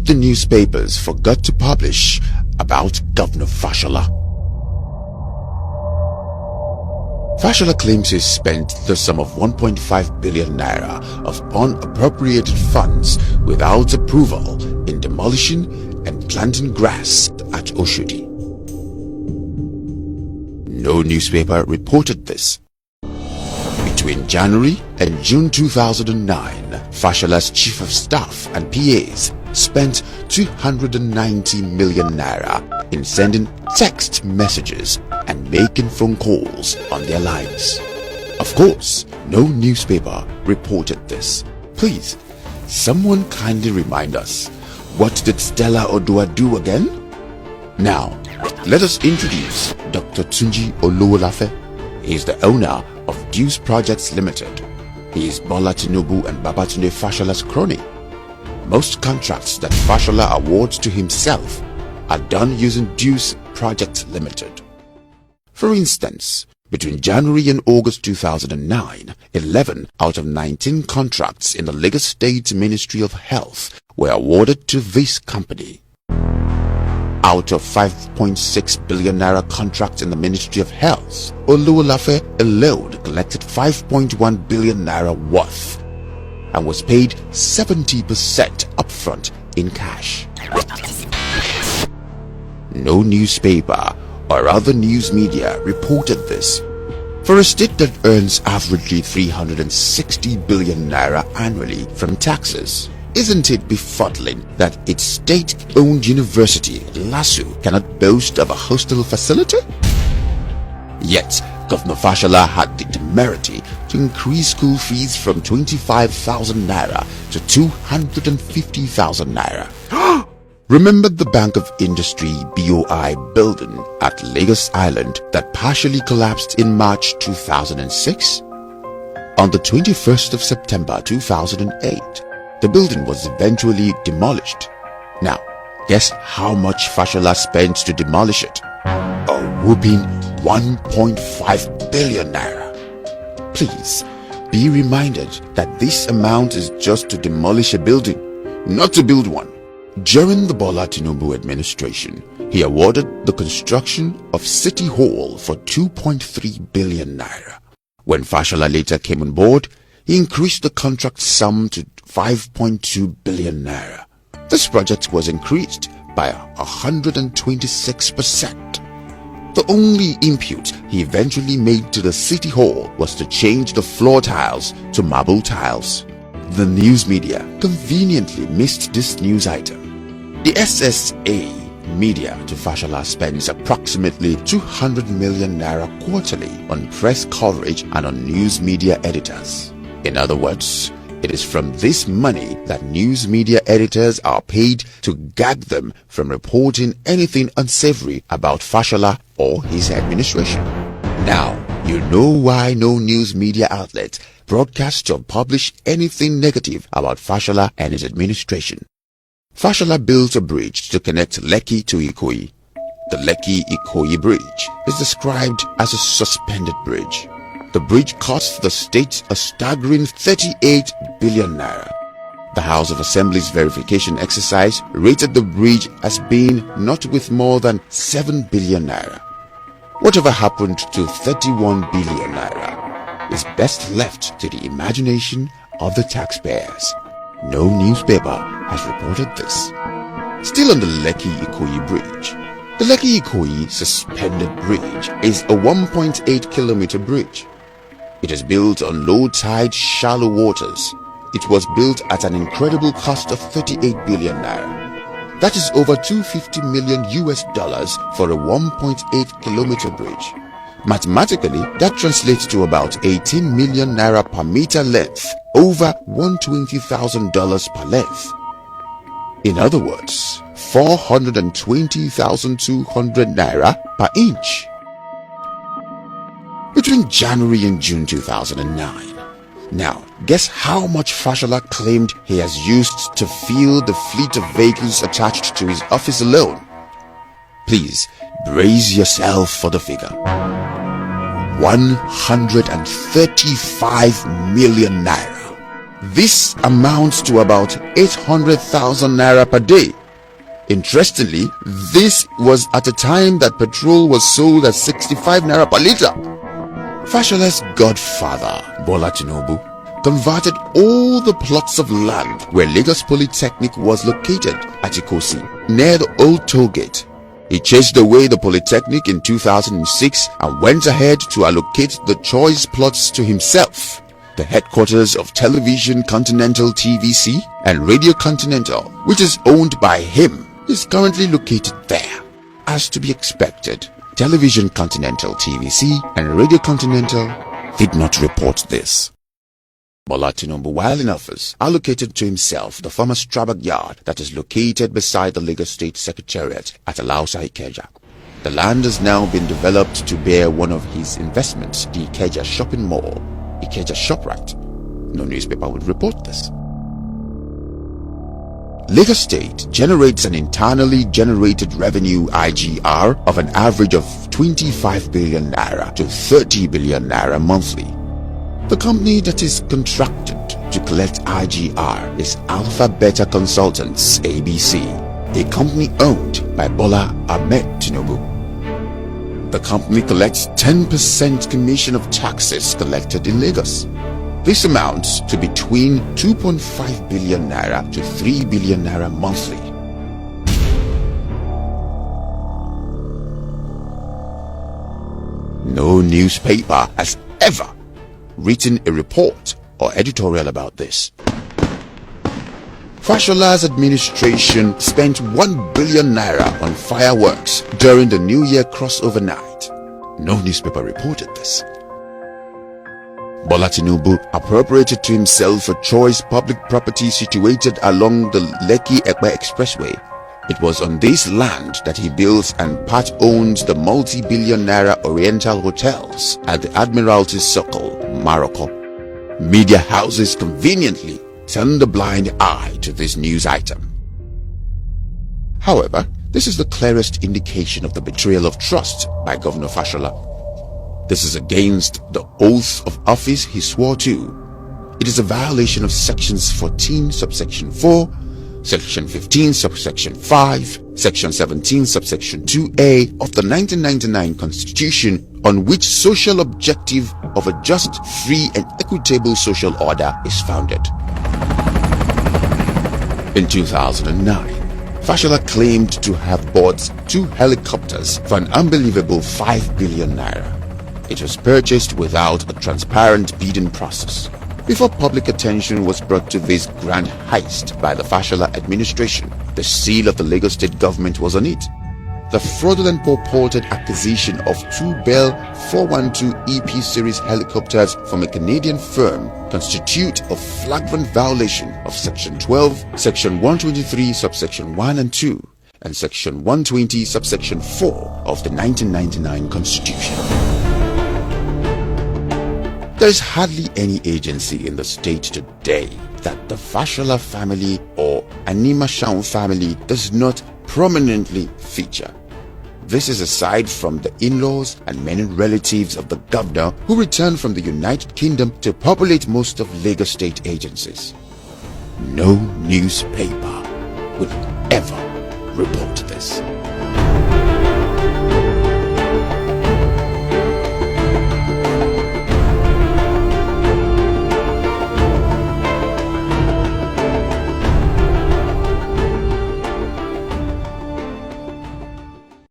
the newspapers forgot to publish about Governor Fashola. Fashola claims he spent the sum of 1.5 billion naira of unappropriated funds without approval in demolishing and planting grass at Oshodi. No newspaper reported this. Between January and June 2009, Fashola's chief of staff and PAs spent 290 million naira in sending text messages and making phone calls on their lines. Of course, no newspaper reported this. Please, someone kindly remind us, what did Stella Odua do again? Now, let us introduce Dr. Tunji Olowolafe. He is the owner of Deuce Projects Limited. He is Bola Tinubu and Babatunde Fashola's crony. Most contracts that Fashola awards to himself are done using Deuce Projects Limited. For instance, between January and August 2009, 11 out of 19 contracts in the Lagos State Ministry of Health were awarded to this company. Out of 5.6 billion naira contracts in the Ministry of Health, Olowolafe alone collected 5.1 billion naira worth and was paid 70% upfront in cash. No newspaper or other news media reported this. For a state that earns averagely 360 billion naira annually from taxes, isn't it befuddling that its state-owned university, LASU, cannot boast of a hostel facility? Yet, Governor Fashola had the temerity to increase school fees from 25,000 naira to 250,000 naira. Remember the Bank of Industry BOI building at Lagos Island that partially collapsed in March 2006? On the 21st of September 2008, the building was eventually demolished. Now, guess how much Fashola spent to demolish it? A whooping 1.5 billion naira. Please, be reminded that this amount is just to demolish a building, not to build one. During the Bola Tinubu administration, he awarded the construction of City Hall for 2.3 billion naira. When Fashola later came on board, he increased the contract sum to 5.2 billion naira. This project was increased by 126%. The only input he eventually made to the City Hall was to change the floor tiles to marble tiles. The news media conveniently missed this news item. The SSA media to Fashola spends approximately 200 million naira quarterly on press coverage and on news media editors. In other words, it is from this money that news media editors are paid to gag them from reporting anything unsavory about Fashola or his administration. Now, you know why no news media outlet broadcast or publish anything negative about Fashola and his administration. Fashola built a bridge to connect Lekki to Ikoyi. The Lekki-Ikoyi bridge is described as a suspended bridge. The bridge cost the state a staggering 38 billion naira. The House of Assembly's verification exercise rated the bridge as being not worth more than 7 billion naira. Whatever happened to 31 billion naira is best left to the imagination of the taxpayers. No newspaper has reported this. Still on the Lekki-Ikoyi bridge, the Lekki-Ikoyi suspended bridge is a 1.8-kilometer bridge. It is built on low-tide, shallow waters. It was built at an incredible cost of 38 billion naira. That is over $250 million for a 1.8-kilometer bridge. Mathematically, that translates to about 18 million naira per meter length, over $120,000 per length. In other words, 420,200 naira per inch. Between January and June 2009. Now, guess how much Fashola claimed he has used to fill the fleet of vehicles attached to his office alone? Please, brace yourself for the figure. 135 million naira. This amounts to about 800,000 naira per day. Interestingly, this was at a time that petrol was sold at 65 naira per litre. Fashola's godfather, Bola Tinubu, converted all the plots of land where Lagos Polytechnic was located at Ikosi, near the old toll gate. He chased away the Polytechnic in 2006 and went ahead to allocate the choice plots to himself. The headquarters of Television Continental TVC and Radio Continental, which is owned by him, is currently located there. As to be expected, Television Continental TVC and Radio Continental did not report this. Bola Tinubu, while in office, allocated to himself the former Strabag yard that is located beside the Lagos State Secretariat at Alausa Ikeja. The land has now been developed to bear one of his investments, the Ikeja Shopping Mall, Ikeja ShopRite. No newspaper would report this. Lagos State generates an internally generated revenue IGR of an average of 25 billion naira to 30 billion naira monthly. The company that is contracted to collect IGR is Alpha Beta Consultants ABC, a company owned by Bola Ahmed Tinubu. The company collects 10% commission of taxes collected in Lagos. This amounts to between 2.5 billion naira to 3 billion naira monthly. No newspaper has ever written a report or editorial about this. Fashola's administration spent 1 billion naira on fireworks during the New Year crossover night. No newspaper reported this. Bola Tinubu appropriated to himself a choice public property situated along the Lekki-Epe Expressway. It was on this land that he built and part-owned the multi-billion naira Oriental hotels at the Admiralty Circle, Morocco. Media houses conveniently turned a blind eye to this news item. However, this is the clearest indication of the betrayal of trust by Governor Fashola. This is against the oath of office he swore to. It is a violation of sections 14 subsection 4, section 15 subsection 5, section 17 subsection 2a of the 1999 Constitution, on which social objective of a just, free and equitable social order is founded. In 2009, Fashola claimed to have bought 2 helicopters for an unbelievable 5 billion naira. It was purchased without a transparent bidding process. Before public attention was brought to this grand heist by the Fashola administration, the seal of the Lagos State government was on it. The fraudulent purported acquisition of 2 Bell 412 EP series helicopters from a Canadian firm constitute a flagrant violation of Section 12, Section 123, subsection 1 and 2, and Section 120, subsection 4 of the 1999 Constitution. There is hardly any agency in the state today that the Fashola family or Anima Shaun family does not prominently feature. This is aside from the in-laws and many relatives of the governor who returned from the United Kingdom to populate most of Lagos State agencies. No newspaper would ever report this.